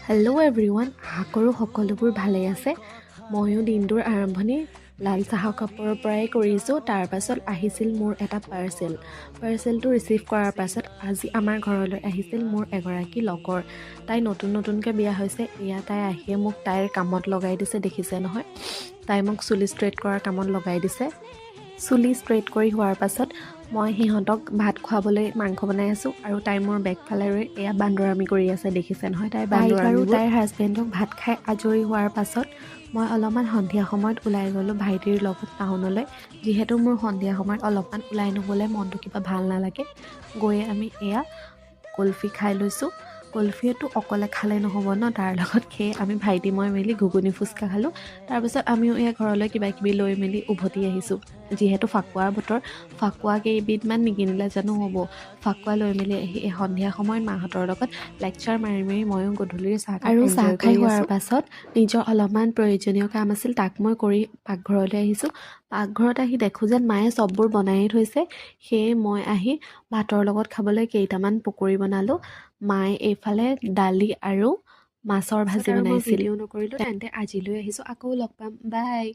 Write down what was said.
Hello' everyone, আশা কৰোঁ সকলোবোৰ ভালেই আছে। ময়ো দিনটোৰ আৰম্ভণি লাল চাহৰ কাপৰ পৰাই কৰিছোঁ। তাৰপাছত আহিছিল মোৰ এটা পাৰ্চেলটো ৰিচিভ কৰাৰ পাছত আজি আমাৰ ঘৰলৈ আহিছিল মোৰ এগৰাকী লগৰ। তাই নতুনকৈ বিয়া হৈছে। এয়া তাই আহিয়ে মোক তাইৰ কামত লগাই দিছে, দেখিছে নহয়। তাই মোক চুলি ষ্ট্ৰেইট কৰাৰ কামত লগাই দিছে। চুলি ষ্ট্ৰেইট কৰি হোৱাৰ পাছত মই সিহঁতক ভাত খুৱাবলৈ মাংস বনাই আছোঁ আৰু তাই মোৰ বেগফালে ৰৈ এয়া বান্দৰামি কৰি আছে, দেখিছে নহয় তাই আৰু তাইৰ হাজবেণ্ডক ভাত খাই আজৰি হোৱাৰ পাছত মই অলপমান সন্ধিয়া সময়ত ওলাই গ'লোঁ ভাইটিৰ লগত টাউনলৈ। যিহেতু মোৰ সন্ধিয়া সময়ত অলপমান ওলাই নগ'লে মনটো কিবা ভাল নালাগে। গৈয়ে আমি এয়া কুলফি খাই লৈছোঁ। কুলফিটো অকলে খালে নহ'ব ন, তাৰ লগত খেয়ে আমি ভাইটি মই মিলি ঘুগুনি ফুচকা খালোঁ। তাৰপিছত আমিও এয়া ঘৰলৈ কিবাকিবি লৈ মেলি উভতি আহিছোঁ। যিহেতু ফাকুৱাৰ বতৰ, ফাকুৱা কেইবিধমান নিকিনিলে জানো হ'ব। ফাকুৱা লৈ মেলি আহি সন্ধিয়া সময়ত মাহঁতৰ লগত লেকচাৰ মাৰি ময়ো গধূলিৰ চাহ খাই হোৱাৰ পাছত নিজৰ অলপমান প্ৰয়োজনীয় কাম আছিল, তাক মই কৰি পাকঘৰলৈ আহিছোঁ। পাকঘৰত আহি দেখোঁ যেন মায়ে চববোৰ বনায়ে থৈছে। সেয়ে মই আহি ভাতৰ লগত খাবলৈ কেইটামান পকৰি বনালোঁ। মায়ে এইফালে দালি আৰু মাছৰ ভাজি বনাইছিল। ভিডিঅ' নকৰিলোঁ, তেন্তে আজিলৈ আহিছোঁ। আকৌ লগ পাম, বাই।